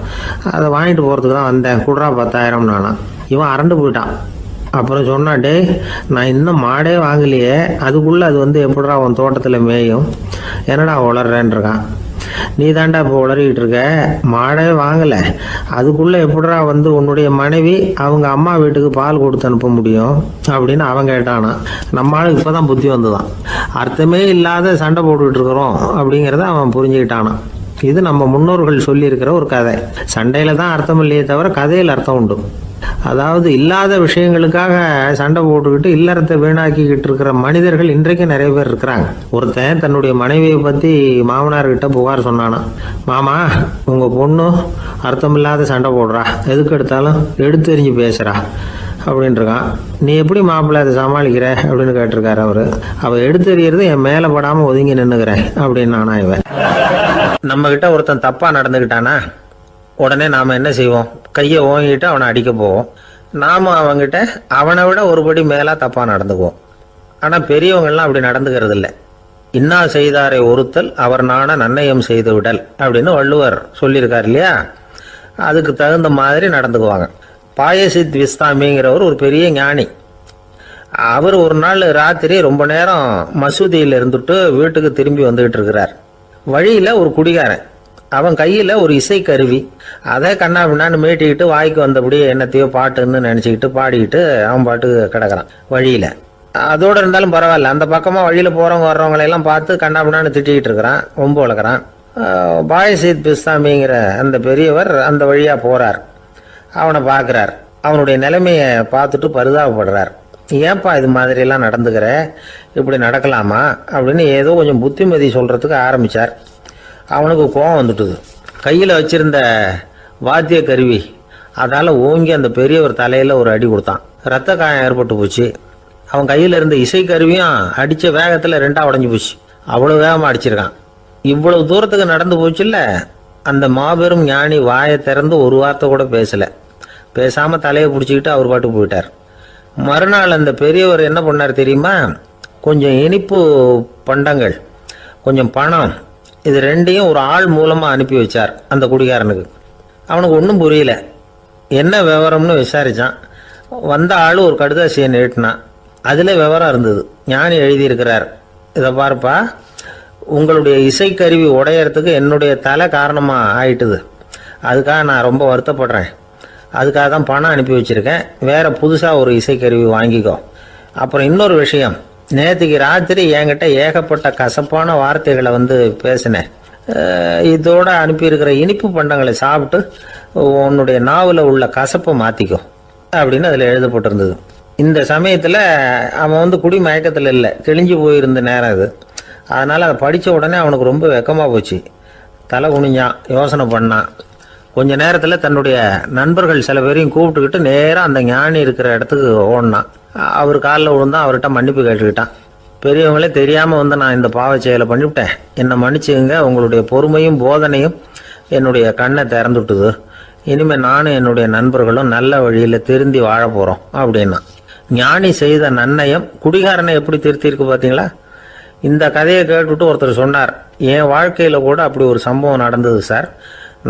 அதை வாங்கிட்டு போகிறதுக்கு தான் வந்தேன், குடுறா 10,000 நானான். இவன் அரண்டு போயிட்டான். அப்புறம் சொன்னான், டே நான் இன்னும் மாடே வாங்கலையே, அதுக்குள்ளே அது வந்து எப்படிடா உன் தோட்டத்தில் மேயும், என்னடா உளறேன்ருக்கான். நீ தாண்டா இப்போ உளறிக்கிட்டு இருக்க, மாடே வாங்கலை, அதுக்குள்ளே எப்படிடா வந்து உன்னுடைய மனைவி அவங்க அம்மா வீட்டுக்கு பால் கொடுத்து அனுப்ப முடியும் அப்படின்னு அவன் கேட்டானா. நம்ம ஆளுக்கு இப்போ தான் புத்தி வந்துதான். அர்த்தமே இல்லாத சண்டை போட்டுக்கிட்டு இருக்கிறோம் அப்படிங்கிறத அவன் புரிஞ்சுக்கிட்டானா. இது நம்ம முன்னோர்கள் சொல்லியிருக்கிற ஒரு கதை. சண்டையில் தான் அர்த்தம் இல்லையே தவிர கதையில் அர்த்தம் உண்டு. அதாவது இல்லாத விஷயங்களுக்காக சண்டை போட்டுக்கிட்டு இல்லறத்தை வீணாக்கிக்கிட்டு இருக்கிற மனிதர்கள் இன்றைக்கு நிறைய பேர் இருக்கிறாங்க. ஒருத்தன் தன்னுடைய மனைவியை பற்றி மாமனார்கிட்ட புகார் சொன்னானா, மாமா உங்கள் பொண்ணு அர்த்தமில்லாத சண்டை போடுறா, எதுக்கு எடுத்தாலும் எடுத்து எறிஞ்சு பேசுகிறா அப்படின்ட்டுருக்கான். நீ எப்படி மாப்பிள்ளை அதை சமாளிக்கிற அப்படின்னு கேட்டிருக்காரு அவரு. அவள் எடுத்து எறிகிறது என் மேலே படாமல் ஒதுங்கி நின்றுக்கிறேன் அப்படின்னு நானா. இவன் நம்மக்கிட்ட ஒருத்தன் தப்பாக நடந்துக்கிட்டானா உடனே நாம் என்ன செய்வோம், கையை ஓங்கிட்டு அவனை அடிக்க போவோம். நாம் அவங்ககிட்ட அவனை விட ஒருபடி மேலாக தப்பாக நடந்துக்குவோம். ஆனால் பெரியவங்கள்லாம் அப்படி நடந்துக்கிறது இல்லை. இன்னா செய்தாரை ஒருத்தல் அவர் நாண நன்னயம் செய்து விடல் அப்படின்னு வள்ளுவர் சொல்லியிருக்கார் இல்லையா, அதுக்கு தகுந்த மாதிரி நடந்துக்குவாங்க. பாயசித் விஸ்தாமிங்கிறவர் ஒரு பெரிய ஞானி. அவர் ஒரு நாள் ராத்திரி ரொம்ப நேரம் மசூதியில் இருந்துட்டு வீட்டுக்கு திரும்பி வந்துகிட்டு இருக்கிறார். வழியில் ஒரு குடிகாரன், அவன் கையில் ஒரு இசை கருவி, அதை கண்ணா பின்னான்னு மீட்டிக்கிட்டு வாய்க்கு வந்தபடியே என்னத்தையோ பாட்டுன்னு நினச்சிக்கிட்டு பாடிக்கிட்டு அவன் பாட்டுக்கு கிடக்கிறான் வழியில். அதோடு இருந்தாலும் பரவாயில்ல, அந்த பக்கமாக வழியில் போகிறவங்க வர்றவங்களையெல்லாம் பார்த்து கண்ணா பின்னான்னு திட்டிக்கிட்டு இருக்கிறான், ரொம்ப வளர்க்குறான். பாயசீத் பிஸ்தாமிங்கிற அந்த பெரியவர் அந்த வழியாக போகிறார். அவனை பார்க்குறார். அவனுடைய நிலைமையை பார்த்துட்டு பரிதாபப்படுறார். ஏன்பா இது மாதிரியெல்லாம் நடந்துக்கிற, இப்படி நடக்கலாமா அப்படின்னு ஏதோ கொஞ்சம் புத்திமதி சொல்கிறதுக்கு ஆரம்பித்தார். அவனுக்கு கோபம் வந்துட்டுது. கையில் வச்சிருந்த வாத்திய கருவி அதால் ஓங்கி அந்த பெரியவர் தலையில் ஒரு அடி கொடுத்தான். ரத்த காயம் ஏற்பட்டு போச்சு. அவன் கையில் இருந்த இசை கருவியும் அடித்த வேகத்தில் 2ஆக உடஞ்சி போச்சு. அவ்வளோ வேகமாக அடிச்சிருக்கான். இவ்வளவு தூரத்துக்கு நடந்து போச்சுல்ல, அந்த மாபெரும் ஞானி வாயை திறந்து ஒரு வார்த்தை கூட பேசலை. பேசாமல் தலையை பிடிச்சிக்கிட்டு அவர் பாட்டு போயிட்டார். மறுநாள் அந்த பெரியவர் என்ன பண்ணார் தெரியுமா, கொஞ்சம் இனிப்பு பண்டங்கள், கொஞ்சம் பணம், இது 2ஐயும் ஒரு ஆள் மூலமாக அனுப்பி வச்சார் அந்த குடிகாரனுக்கு. அவனுக்கு ஒன்றும் புரியல. என்ன விவரம்னு விசாரித்தான். வந்த ஆள் ஒரு கடுதாசியை நீட்டினான். அதில் விவரம் இருந்தது. ஞானி எழுதியிருக்கிறார், இதை பார்ப்பா, உங்களுடைய இசைக்கருவி உடையறதுக்கு என்னுடைய தலை காரணமாக ஆயிட்டுது, அதுக்காக நான் ரொம்ப வருத்தப்படுறேன், அதுக்காக தான் பணம் அனுப்பி வச்சுருக்கேன், வேறு புதுசாக ஒரு இசைக்கருவி வாங்கிக்கோ. அப்புறம் இன்னொரு விஷயம், நேற்றுக்கு ராத்திரி என்கிட்ட ஏகப்பட்ட கசப்பான வார்த்தைகளை வந்து பேசினேன், இதோடு அனுப்பியிருக்கிற இனிப்பு பண்டங்களை சாப்பிட்டு உன்னுடைய நாவில் உள்ள கசப்பை மாற்றிக்கோ அப்படின்னு அதில் எழுதப்பட்டிருந்தது. இந்த சமயத்தில் அவன் வந்து குடி மயக்கத்தில் இல்லை, தெளிஞ்சு போயிருந்த நேரம் இது. அதனால் அதை படித்த உடனே அவனுக்கு ரொம்ப வெக்கமாக போச்சு. தலை குனிஞ்சான், யோசனை பண்ணான். கொஞ்ச நேரத்தில் தன்னுடைய நண்பர்கள் சில பேரையும் கூப்பிட்டுக்கிட்டு நேராக அந்த ஞானி இருக்கிற இடத்துக்கு ஓடினான். அவர் காலில் விழுந்தான், அவர்கிட்ட மன்னிப்பு கேட்டுக்கிட்டான். பெரியவங்களே தெரியாமல் வந்து நான் இந்த பாவ செயலை பண்ணிவிட்டேன், என்னை மன்னிச்சுங்க, உங்களுடைய பொறுமையும் போதனையும் என்னுடைய கண்ணை திறந்துட்டுது, இனிமேல் நானும் என்னுடைய நண்பர்களும் நல்ல வழியில் திருந்தி வாழ போகிறோம் அப்படின்னா. ஞானி செய்த நன்னயம் குடிகாரனை எப்படி திருத்திருக்கு பார்த்தீங்களா. இந்த கதையை கேட்டுவிட்டு ஒருத்தர் சொன்னார், என் வாழ்க்கையில் கூட அப்படி ஒரு சம்பவம் நடந்தது சார்.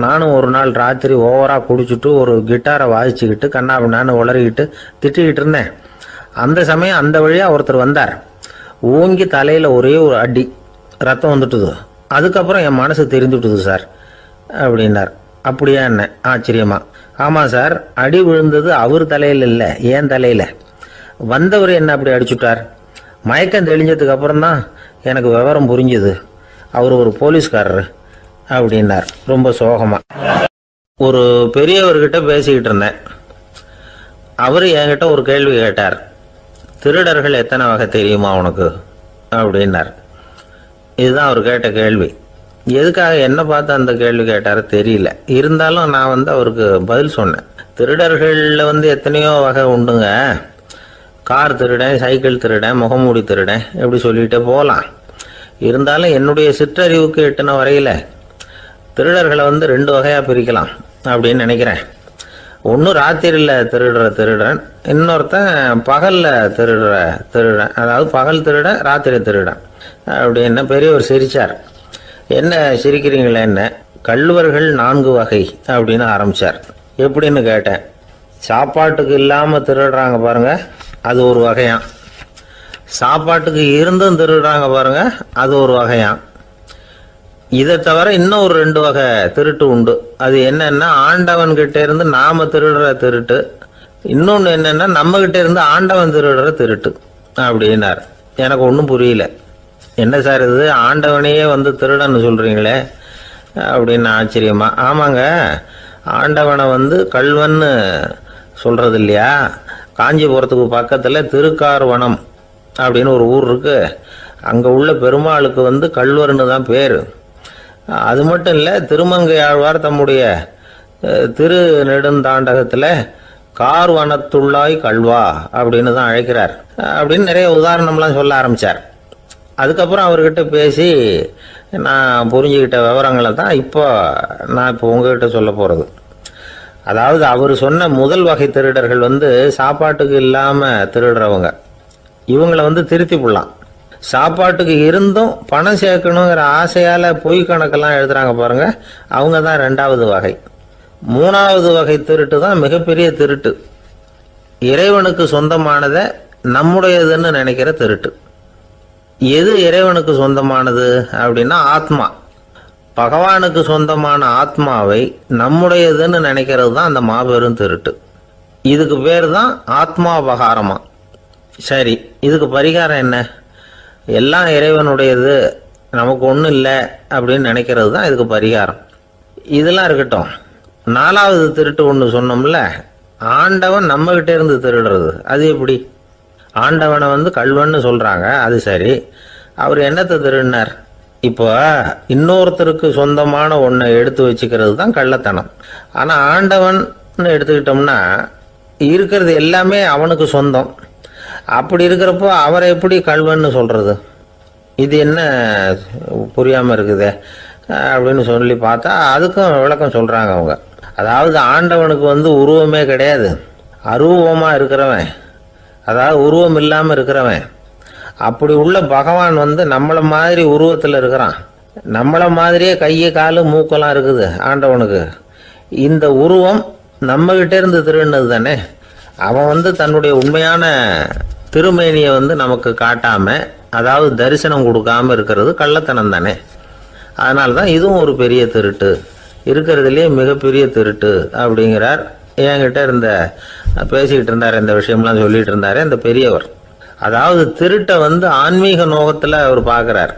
நானும் ஒரு நாள் ராத்திரி ஓவராக குடிச்சிட்டு ஒரு கிட்டாரை வாசிச்சுக்கிட்டு கண்ணாபின்னான்னு உளறிக்கிட்டு திட்டிக்கிட்டு இருந்தேன். அந்த சமயம் அந்த வழியாக ஒருத்தர் வந்தார். ஓங்கி தலையில் ஒரே ஒரு அடி, ரத்தம் வந்துட்டுது. அதுக்கப்புறம் என் மனசு தெரிந்துவிட்டுது சார் அப்படின்னார். அப்படியா என்ன ஆச்சரியமா? ஆமாம் சார், அடி விழுந்தது அவர் தலையில் இல்லை, ஏன் தலையில். வந்தவர் என்ன அப்படி அடிச்சுட்டார்? மயக்கம் தெளிஞ்சதுக்கு அப்புறம் தான் எனக்கு விவரம் புரிஞ்சுது, அவர் ஒரு போலீஸ்காரரு அப்படின்னார் ரொம்ப சோகமா. ஒரு பெரியவர்கிட்ட பேசிக்கிட்டு இருந்தேன். அவர் என்கிட்ட ஒரு கேள்வி கேட்டார். திருடர்கள் எத்தனை வகை தெரியுமா உனக்கு அப்படின்னார். இதுதான் அவர் கேட்ட கேள்வி. எதுக்காக என்ன பார்த்து அந்த கேள்வி கேட்டாரு தெரியல. இருந்தாலும் நான் அவருக்கு பதில் சொன்னேன். திருடர்களில் எத்தனையோ வகை உண்டுங்க. கார் திருடன், சைக்கிள் திருடன், முகமூடி திருடன், எப்படி சொல்லிகிட்டே போகலாம். இருந்தாலும் என்னுடைய சிற்றறிவுக்கு எட்டின வரையில் திருடர்களை 2 வகையாக பிரிக்கலாம் அப்படின்னு நினைக்கிறேன். ஒன்று ராத்திரியில் திருடுற திருடன், இன்னொருத்தன் பகலில் திருடுற திருடன். அதாவது பகல் திருடன், ராத்திரி திருடன் அப்படின்னு பெரியவர் சிரித்தார். என்ன சிரிக்கிறீங்களே? என்ன கள்வர்கள் 4 வகை அப்படின்னு ஆரம்பித்தார். எப்படின்னு கேட்டேன். சாப்பாட்டுக்கு இல்லாமல் திருடுறாங்க பாருங்க, அது ஒரு வகையான். சாப்பாட்டுக்கு இருந்தும் திருடுறாங்க பாருங்க, அது ஒரு வகையான். இதை தவிர இன்னும் ஒரு 2 வகை திருட்டு உண்டு. அது என்னன்னா, ஆண்டவன் கிட்ட இருந்து நாம திருடுற திருட்டு, இன்னொன்று என்னன்னா நம்ம கிட்ட இருந்து ஆண்டவன் திருடுற திருட்டு அப்படின்னார். எனக்கு ஒன்றும் புரியல. என்ன சார் இது, ஆண்டவனையே திருடன்னு சொல்றீங்களே அப்படின்னு ஆச்சரியமா. ஆமாங்க, ஆண்டவனை கல்வன்னு சொல்றது இல்லையா? காஞ்சிபுரத்துக்கு பக்கத்தில் திருக்கார்வனம் அப்படின்னு ஒரு ஊர் இருக்கு. அங்கே உள்ள பெருமாளுக்கு கல்வர்னு தான் பேர். அது மட்டும் இல்லை, திருமங்கையாழ்வார் தம்முடைய திரு நெடுந்தாண்டகத்தில் கார்வனத்துள்ளாய் கல்வா அப்படின்னு தான் அழைக்கிறார் அப்படின்னு நிறைய உதாரணம்லாம் சொல்ல ஆரம்பித்தார். அதுக்கப்புறம் அவர்கிட்ட பேசி நான் புரிஞ்சுக்கிட்ட விவரங்களை தான் நான் இப்போ உங்ககிட்ட சொல்ல போகிறது. அதாவது அவர் சொன்ன முதல் வகை திருடர்கள் சாப்பாட்டுக்கு இல்லாமல் திருடுறவங்க. இவங்களை திருத்தி போடலாம். சாப்பாட்டுக்கு இருந்தும் பணம் சேர்க்கணுங்கிற ஆசையால் பொய் கணக்கெல்லாம் எழுதுறாங்க பாருங்க, அவங்க தான் 2வது வகை. 3வது வகை திருட்டு தான் மிகப்பெரிய திருட்டு. இறைவனுக்கு சொந்தமானதை நம்முடையதுன்னு நினைக்கிற திருட்டு. எது இறைவனுக்கு சொந்தமானது அப்படின்னா ஆத்மா. பகவானுக்கு சொந்தமான ஆத்மாவை நம்முடையதுன்னு நினைக்கிறது தான் அந்த மாபெரும் திருட்டு. இதுக்கு பேர் தான் ஆத்மாபகாரமா. சரி, இதுக்கு பரிகாரம் என்ன? எல்லாம் இறைவனுடையது, நமக்கு ஒன்றும் இல்லை அப்படின்னு நினைக்கிறது தான் இதுக்கு பரிகாரம். இதெல்லாம் இருக்கட்டும். 4வது திருட்டு ஒன்று சொன்னோம்ல, ஆண்டவன் நம்மகிட்ட இருந்து திருடுறது. அது எப்படி? ஆண்டவனை கல்வன்னு சொல்றாங்க, அது சரி. அவர் என்னத்தை திருடினார்? இப்போ இன்னொருத்தருக்கு சொந்தமான ஒன்றை எடுத்து வச்சுக்கிறது தான் கள்ளத்தனம். ஆனால் ஆண்டவன் எடுத்துக்கிட்டோம்னா இருக்கிறது எல்லாமே அவனுக்கு சொந்தம். அப்படி இருக்கிறப்போ அவரை எப்படி கல்வன்னு சொல்றது? இது என்ன புரியாமல் இருக்குதே அப்படின்னு சொல்லி பார்த்தா அதுக்கும் விளக்கம் சொல்றாங்க அவங்க. அதாவது ஆண்டவனுக்கு உருவமே கிடையாது, அரூபமாக இருக்கிறவன், அதாவது உருவம் இல்லாமல் இருக்கிறவன். அப்படி உள்ள பகவான் நம்மளை மாதிரி உருவத்தில் இருக்கிறான். நம்மளை மாதிரியே கையை காலு மூக்கெல்லாம் இருக்குது ஆண்டவனுக்கு. இந்த உருவம் நம்மகிட்ட இருந்து திருடினது தானே. அவன் தன்னுடைய உண்மையான திருமேனியை நமக்கு காட்டாம, அதாவது தரிசனம் கொடுக்காம இருக்கிறது கள்ளத்தனம் தானே. அதனால தான் இதுவும் ஒரு பெரிய திருட்டு, இருக்கிறதுலேயே மிகப்பெரிய திருட்டு அப்படிங்கிறார். என்கிட்ட பேசிக்கிட்டு இருந்தார், இந்த விஷயம்லாம் சொல்லிட்டு இருந்தாரு அந்த பெரியவர். அதாவது திருட்டை ஆன்மீக நோகத்தில் அவர் பார்க்குறார்.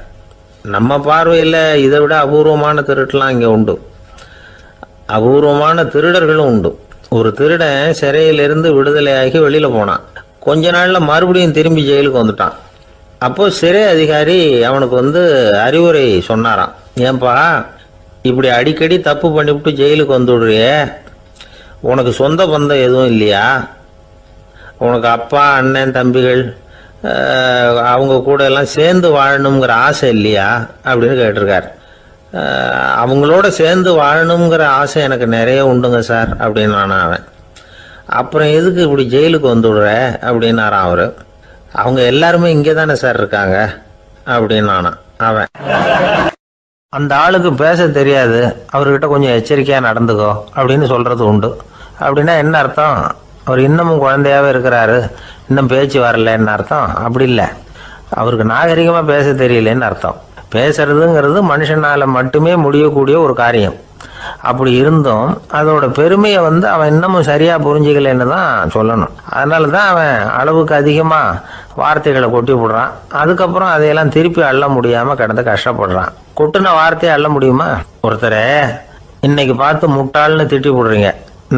நம்ம பார்வையில் இதை விட அபூர்வமான திருட்டுலாம் இங்கே உண்டு. அபூர்வமான திருடர்களும் உண்டு. ஒரு திருடன் சிறையிலிருந்து விடுதலையாகி வெளியில் போனான். கொஞ்ச நாளில் மறுபடியும் திரும்பி ஜெயிலுக்கு வந்துட்டான். அப்போது சிறை அதிகாரி அவனுக்கு அறிவுரை சொன்னாராம். ஏன்பா இப்படி அடிக்கடி தப்பு பண்ணிவிட்டு ஜெயிலுக்கு வந்துடுறியே, உனக்கு சொந்த பந்தம் எதுவும் இல்லையா? உனக்கு அப்பா, அண்ணன், தம்பிகள் அவங்க கூட எல்லாம் சேர்ந்து வாழணுங்கிற ஆசை இல்லையா அப்படின்னு கேட்டிருக்கார். அவங்களோட சேர்ந்து வாழணுங்கிற ஆசை எனக்கு நிறைய உண்டுங்க சார் அப்படின்னு அவன். அப்புறம் எதுக்கு இப்படி ஜெயிலுக்கு வந்துடுற அப்படின்னாரான் அவரு. அவங்க எல்லாருமே இங்கே தானே சார் இருக்காங்க அப்படின்னு அவன். அந்த ஆளுக்கு பேச தெரியாது, அவர்கிட்ட கொஞ்சம் எச்சரிக்கையாக நடந்துக்கோ அப்படின்னு சொல்றது உண்டு. அப்படின்னா என்ன அர்த்தம்? அவர் இன்னமும் குழந்தையாவே இருக்கிறாரு, இன்னும் பேச்சு வரலன்னு அர்த்தம்? அப்படி இல்லை, அவருக்கு நாகரிகமாக பேச தெரியலன்னு அர்த்தம். பேசுறதுங்கிறது மனுஷனால மட்டுமே முடியக்கூடிய ஒரு காரியம். அப்படி இருந்தும் அதோட பெருமையை அவன் இன்னமும் சரியா புரிஞ்சுக்கலன்னு தான் சொல்லணும். அதனால தான் அவன் அளவுக்கு அதிகமா வார்த்தைகளை கொட்டி விடுறான். அதுக்கப்புறம் அதையெல்லாம் திருப்பி அள்ள முடியாம கிடந்து கஷ்டப்படுறான். கொட்டுன வார்த்தையை அள்ள முடியுமா? ஒருத்தரை இன்னைக்கு பார்த்து முட்டாள்னு திட்டி விடுறீங்க,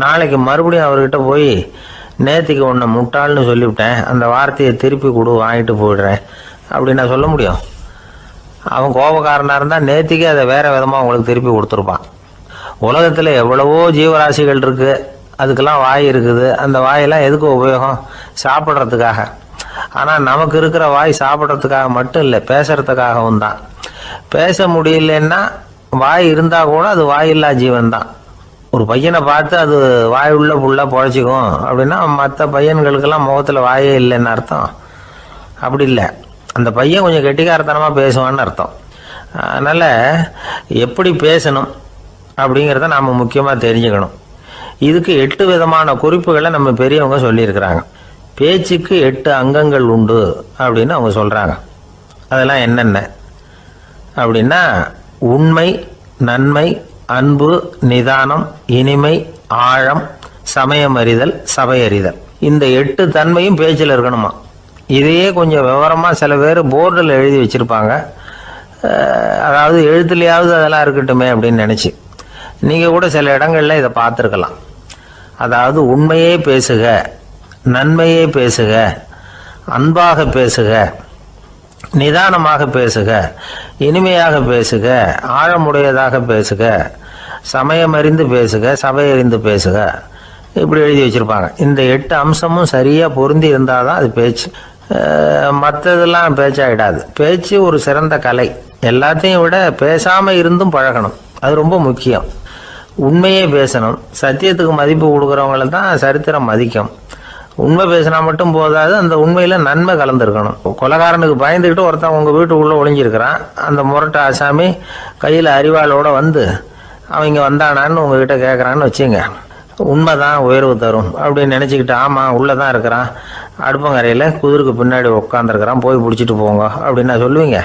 நாளைக்கு மறுபடியும் அவர்கிட்ட போய் நேத்திக்கு உன்னை முட்டாள்னு சொல்லிவிட்டேன், அந்த வார்த்தையை திருப்பி கொடு, வாங்கிட்டு போயிடுறேன் அப்படின்னு நான் சொல்ல முடியும்? அவன் கோபக்காரனா இருந்தா நேத்திக்கே அதை வேற விதமா உங்களுக்கு திருப்பி கொடுத்துருப்பான். உலகத்துல எவ்வளவோ ஜீவராசிகள் இருக்கு, அதுக்கெல்லாம் வாய் இருக்குது. அந்த வாயெல்லாம் எதுக்கு உபயோகம்? சாப்பிட்றதுக்காக. ஆனா நமக்கு இருக்கிற வாய் சாப்பிட்றதுக்காக மட்டும் இல்லை, பேசுறதுக்காகவும் தான். பேச முடியலன்னா வாய் இருந்தா கூட அது வாயில்லா ஜீவன் தான். ஒரு பையனை பார்த்து அது வாய் உள்ள புள்ள பொழைச்சிக்கும் அப்படின்னா மற்ற பையன்களுக்கெல்லாம் முகத்துல வாயே இல்லைன்னு அர்த்தம். அப்படி இல்லை, அந்த பையன் கொஞ்சம் கெட்டிக்காரத்தனமா பேசுவான்னு அர்த்தம். அதனால எப்படி பேசணும் அப்படிங்கிறத நாம முக்கியமா தெரிஞ்சுக்கணும். இதுக்கு 8 விதமான குறிப்புகளை நம்ம பெரியவங்க சொல்லியிருக்கிறாங்க. பேச்சுக்கு 8 அங்கங்கள் உண்டு அப்படின்னு அவங்க சொல்றாங்க. அதெல்லாம் என்னென்ன அப்படின்னா, உண்மை, நன்மை, அன்பு, நிதானம், இனிமை, ஆழம், சமயம் அறிதல், சபை அறிதல். இந்த 8 தன்மையும் பேச்சில் இருக்கணுமா. இதையே கொஞ்சம் விவரமா சில பேர் போர்டில் எழுதி வச்சிருப்பாங்க. அதாவது எழுத்துலையாவது அதெல்லாம் இருக்கட்டுமே அப்படின்னு நினைச்சு நீங்க கூட சில இடங்கள்ல இதை பார்த்துருக்கலாம். அதாவது உண்மையே பேசுக, நன்மையே பேசுக, அன்பாக பேசுக, நிதானமாக பேசுக, இனிமையாக பேசுக, ஆழமுடையதாக பேசுக, சமயம் அறிந்து பேசுக, சபை அறிந்து பேசுக, இப்படி எழுதி வச்சிருப்பாங்க. இந்த 8 அம்சமும் சரியா பொருந்தி இருந்தாதான் அது பேச்சு. மற்றதெல்லாம் பேச்சாயிடாது. பேச்சு ஒரு சிறந்த கலை. எல்லாத்தையும் விட பேசாம இருந்தும் பழகணும், அது ரொம்ப முக்கியம். உண்மையே பேசணும். சத்தியத்துக்கு மதிப்பு கொடுக்குறவங்கள தான் சரித்திரம் மதிக்கும். உண்மை பேசினா மட்டும் போதாது, அந்த உண்மையில நன்மை கலந்துருக்கணும். கொலைகாரனுக்கு பயந்துக்கிட்டு ஒருத்தன் உங்க வீட்டுக்குள்ள ஒளிஞ்சிருக்கிறான். அந்த முரட்டு ஆசாமி கையில அரிவாளோட அவங்க வந்தானான்னு உங்ககிட்ட கேட்கறான்னு வச்சுங்க. உண்மைதான் உயர்வு தரும் அப்படின்னு நினைச்சுக்கிட்டு, ஆமா உள்ளதான் இருக்கிறான், அடுப்பங்கரையில குதிருக்கு பின்னாடி உட்காந்துருக்கிறான், போய் பிடிச்சிட்டு போங்க அப்படின்னு சொல்லுவீங்க?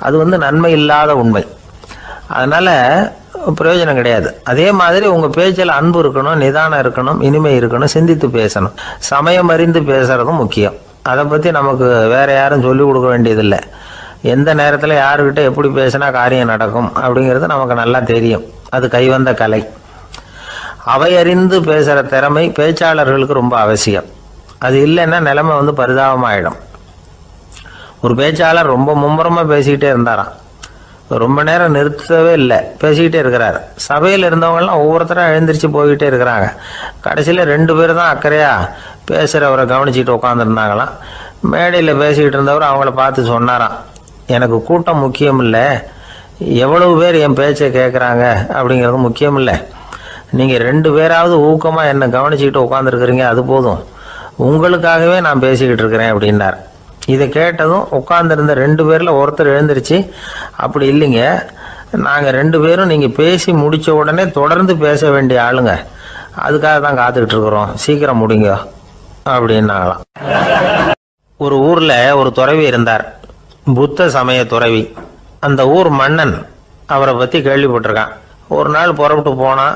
அது நன்மை இல்லாத உண்மை. அதனால பிரயோஜனம் கிடையாது. அதே மாதிரி உங்க பேச்சில் அன்பு இருக்கணும், நிதானம் இருக்கணும், இனிமை இருக்கணும், சிந்தித்து பேசணும், சமயம் அறிந்து பேசுறதும் முக்கியம். அதை பத்தி நமக்கு வேற யாரும் சொல்லிக் கொடுக்க வேண்டியதில்லை. எந்த நேரத்தில் யாருக்கிட்ட எப்படி பேசினா காரியம் நடக்கும் அப்படிங்கிறது நமக்கு நல்லா தெரியும். அது கைவந்த கலை. அவை அறிந்து பேசுற திறமை பேச்சாளர்களுக்கு ரொம்ப அவசியம். அது இல்லைன்னா நிலைமை பரிதாபமாயிடும். ஒரு பேச்சாளர் ரொம்ப மும்முரமா பேசிக்கிட்டே இருந்தாராம். ரொம்ப நேரம் நிறுத்தவே இல்லை, பேசிக்கிட்டே இருக்கிறாரு. சபையில் இருந்தவங்கலாம் ஒவ்வொருத்தரும் எழுந்திரிச்சு போய்கிட்டே இருக்கிறாங்க. கடைசியில் 2 பேர் தான் அக்கறையா பேசுறவரை கவனிச்சுட்டு உட்காந்துருந்தாங்களாம். மேடையில் பேசிக்கிட்டு இருந்தவர் அவங்கள பார்த்து சொன்னாராம், எனக்கு கூட்டம் முக்கியம் இல்லை, எவ்வளவு பேர் என் பேச்சை கேட்குறாங்க அப்படிங்கிறது முக்கியம் இல்லை. நீங்கள் 2 பேராவது ஊக்கமாக என்னை கவனிச்சுக்கிட்டு உட்காந்துருக்குறீங்க, அது போதும். உங்களுக்காகவே நான் பேசிக்கிட்டு இருக்கிறேன் அப்படின்னார். இதை கேட்டதும் உட்கார்ந்துருந்த 2 பேர்ல ஒருத்தர் எழுந்திருச்சு, அப்படி இல்லைங்க, நாங்க 2 பேரும் நீங்க பேசி முடிச்ச உடனே தொடர்ந்து பேச வேண்டிய ஆளுங்க, அதுக்காக தான் காத்துக்கிட்டு இருக்கிறோம், சீக்கிரம் முடிங்க அப்படின்னாங்களாம். ஒரு ஊர்ல ஒரு துறவி இருந்தார், புத்த சமய துறவி. அந்த ஊர் மன்னன் அவரை பத்தி கேள்விப்பட்டிருக்கான். ஒரு நாள் புறப்பட்டு போனா,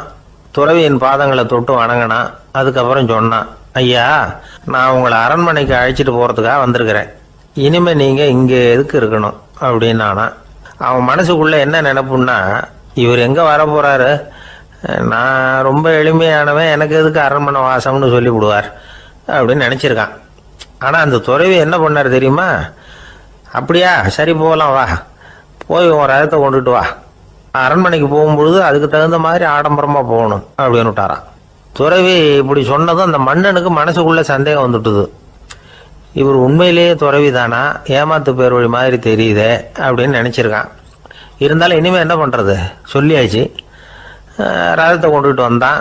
துறவியின் பாதங்களை தொட்டு வணங்கினான். அதுக்கப்புறம் சொன்னான், ஐயா, நான் உங்களை அரண்மனைக்கு அழைச்சிட்டு போறதுக்காக வந்திருக்கிறேன், இனிமே நீங்க இங்க எதுக்கு இருக்கணும் அப்படின்னானா. அவன் மனசுக்குள்ள என்ன நினைப்புன்னா, இவர் எங்க வர போறாரு, நான் ரொம்ப எளிமையானவன், எனக்கு எதுக்கு அரண்மனை வாசம்னு சொல்லி விடுவார் அப்படின்னு நினைச்சிருக்கான். ஆனா அந்த துறவி என்ன பண்ணார் தெரியுமா? அப்படியா, சரி போகலாம், வா, போய் உன் ரதத்தை கொண்டுட்டு வா, அரண்மனைக்கு போகும்பொழுது அதுக்கு தகுந்த மாதிரி ஆடம்பரமா போகணும் அப்படின்னு விட்டாரான். துறவி இப்படி சொன்னதும் அந்த மன்னனுக்கு மனசுக்குள்ள சந்தேகம் வந்துட்டுது. இவர் உண்மையிலேயே துறவி தானா, ஏமாத்து பேர் வழி மாதிரி தெரியுதே அப்படின்னு நினைச்சிருக்கான். இருந்தாலும் இனிமே என்ன பண்றது, சொல்லியாச்சு. ரதத்தை கொண்டுட்டு வந்தான்.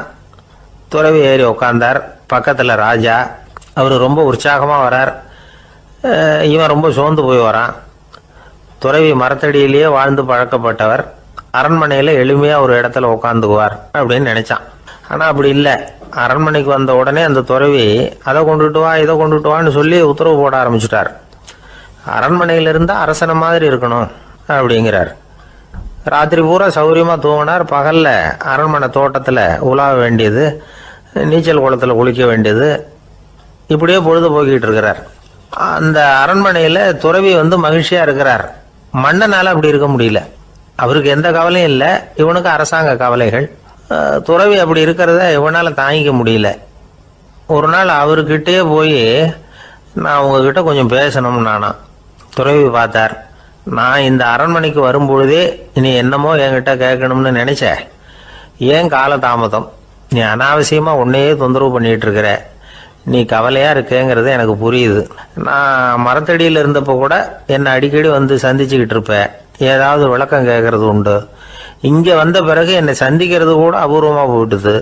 துறவி ஏறி உட்கார்ந்தார். பக்கத்துல ராஜா, அவர் ரொம்ப உற்சாகமா வரார். இவன் ரொம்ப சோர்ந்து போய் வரான். துறவி மரத்தடியிலேயே வாழ்ந்து பழக்கப்பட்டவர், அரண்மனையில எளிமையா ஒரு இடத்துல உட்காந்துக்குவார் அப்படின்னு நினைச்சான். ஆனா அப்படி இல்லை. அரண்மனைக்கு வந்த உடனே அந்த துறவி அதை கொண்டுட்டு வா, இதை கொண்டுட்டு வான்னு சொல்லி உத்தரவு போட ஆரம்பிச்சுட்டார். அரண்மனையில இருந்தா அரசனை மாதிரி இருக்கணும் அப்படிங்கிறார். ராத்திரி பூரா சௌகரியமாக தூங்கினார். பகலில் அரண்மனை தோட்டத்தில் உலாவ வேண்டியது, நீச்சல் குளத்தில் குளிக்க வேண்டியது, இப்படியே பொழுது போக்கிட்டு இருக்கிறார். அந்த அரண்மனையில் துறவி மகிழ்ச்சியாக இருக்கிறார். மன்னனால் அப்படி இருக்க முடியல. அவருக்கு எந்த கவலையும் இல்லை, இவனுக்கு அரசாங்க கவலைகள். துறவி அப்படி இருக்கிறத இவனால் தாங்கிக்க முடியல. ஒரு நாள் அவர்கிட்டே போய், நான் உங்ககிட்ட கொஞ்சம் பேசணும் நானா. துறவி பார்த்தார். நான் இந்த அரண்மனைக்கு வரும்பொழுதே நீ என்னமோ என்கிட்ட கேட்கணும்னு நினைச்ச. ஏன் கால தாமதம்? நீ அனாவசியமாக உன்னையே தொந்தரவு பண்ணிட்டு இருக்கிற. நீ கவலையாக இருக்கேங்கிறது எனக்கு புரியுது. நான் மரத்தடியில் இருந்தப்போ கூட என்னை அடிக்கடி சந்திச்சுக்கிட்டு இருப்பேன். ஏதாவது விளக்கம் கேட்கறது உண்டு. இங்கே வந்த பிறகு என்னை சந்திக்கிறது கூட அபூர்வமாக போயிட்டுது.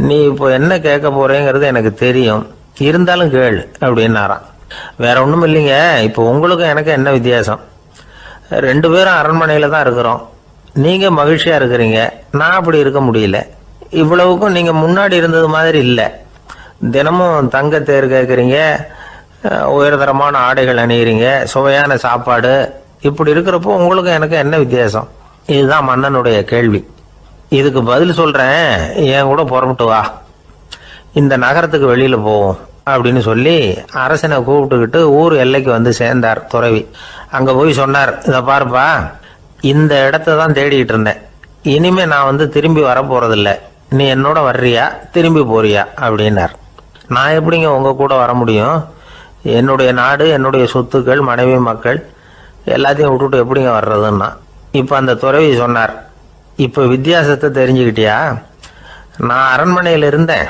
நீ இப்போ என்ன கேட்க போறேங்கிறது எனக்கு தெரியும், இருந்தாலும் கேளு அப்படின்னாராம். வேற ஒன்றும் இல்லைங்க, இப்போ உங்களுக்கும் எனக்கு என்ன வித்தியாசம்? 2 பேரும் அரண்மனையில் தான் இருக்கிறோம். நீங்கள் மகிழ்ச்சியாக இருக்கிறீங்க, நான் அப்படி இருக்க முடியல. இவ்வளவுக்கும் நீங்கள் முன்னாடி இருந்தது மாதிரி இல்லை. தினமும் தங்க தேர் கேட்குறீங்க, உயர்தரமான ஆடைகள் அணிகிறீங்க, சுவையான சாப்பாடு. இப்படி இருக்கிறப்போ உங்களுக்கும் எனக்கு என்ன வித்தியாசம்? இதுதான் மன்னனுடைய கேள்வி. இதுக்கு பதில் சொல்கிறேன், என் கூட புறப்பட்டு வா, இந்த நகரத்துக்கு வெளியில் போவோம் அப்படின்னு சொல்லி அரசனை கூப்பிட்டுக்கிட்டு ஊர் எல்லைக்கு சேர்ந்தார் துறவி. அங்கே போய் சொன்னார், இதை பாருப்பா, இந்த இடத்த தான் தேடிக்கிட்டு இருந்தேன். இனிமே நான் திரும்பி வர போறதில்லை. நீ என்னோட வர்றியா திரும்பி போறியா அப்படின்னார். நான் எப்படிங்க உங்க கூட வர முடியும்? என்னுடைய நாடு, என்னுடைய சொத்துக்கள், மனைவி, மக்கள் எல்லாத்தையும் விட்டுட்டு எப்படிங்க வர்றதுன்னா. இப்போ அந்த துறவி சொன்னார், இப்போ வித்தியாசத்தை தெரிஞ்சுக்கிட்டியா? நான் அரண்மனையில் இருந்தேன்,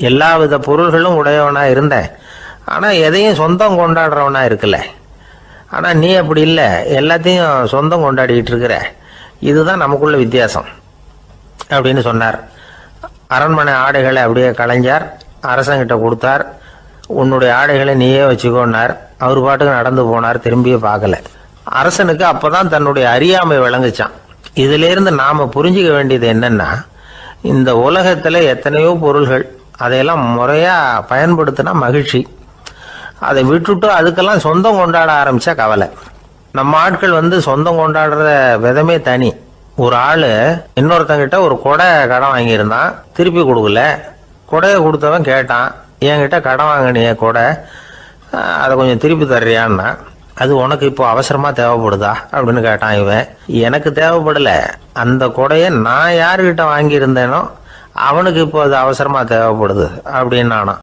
எல்லா வித பொருள்களும் உடையவனா இருந்தேன். ஆனால் எதையும் சொந்தம் கொண்டாடுறவனா இருக்கல. ஆனால் நீ அப்படி இல்லை, எல்லாத்தையும் சொந்தம் கொண்டாடிக்கிட்டு இருக்கிற. இதுதான் நமக்குள்ள வித்தியாசம் அப்படின்னு சொன்னார். அரண்மனை ஆடைகளை அப்படியே களைஞ்சார், அரசங்கிட்ட கொடுத்தார். உன்னுடைய ஆடைகளை நீயே வச்சுக்கோன்னார். அவர் பாட்டுக்கு நடந்து போனார், திரும்பியே பார்க்கல. அரசனுக்கு அப்பதான் தன்னுடைய அறியாமை விளங்குச்சான். இதுல இருந்து நாம புரிஞ்சுக்க வேண்டியது என்னன்னா, இந்த உலகத்துல எத்தனையோ பொருள்கள், அதையெல்லாம் முறையா பயன்படுத்தினா மகிழ்ச்சி. அதை விட்டுட்டு அதுக்கெல்லாம் சொந்தம் கொண்டாட ஆரம்பிச்சா கவலை. நம்ம ஆட்கள் சொந்தம் கொண்டாடுற விதமே தனி. ஒரு ஆளு இன்னொருத்தங்கிட்ட ஒரு கொடை கடன் வாங்கியிருந்தான், திருப்பி கொடுக்கல. கொடையை கொடுத்தவன் கேட்டான், என்கிட்ட கடன் வாங்கினிய கொடை, அதை கொஞ்சம் திருப்பி தர்றியான்னா. அது உனக்கு இப்போ அவசரமா தேவைப்படுதா அப்படின்னு கேட்டான் இவன். எனக்கு தேவைப்படல, அந்த கொடையை நான் யாருக்கிட்ட வாங்கியிருந்தேனோ அவனுக்கு இப்போ அது அவசரமா தேவைப்படுது அப்படின்னு நானா.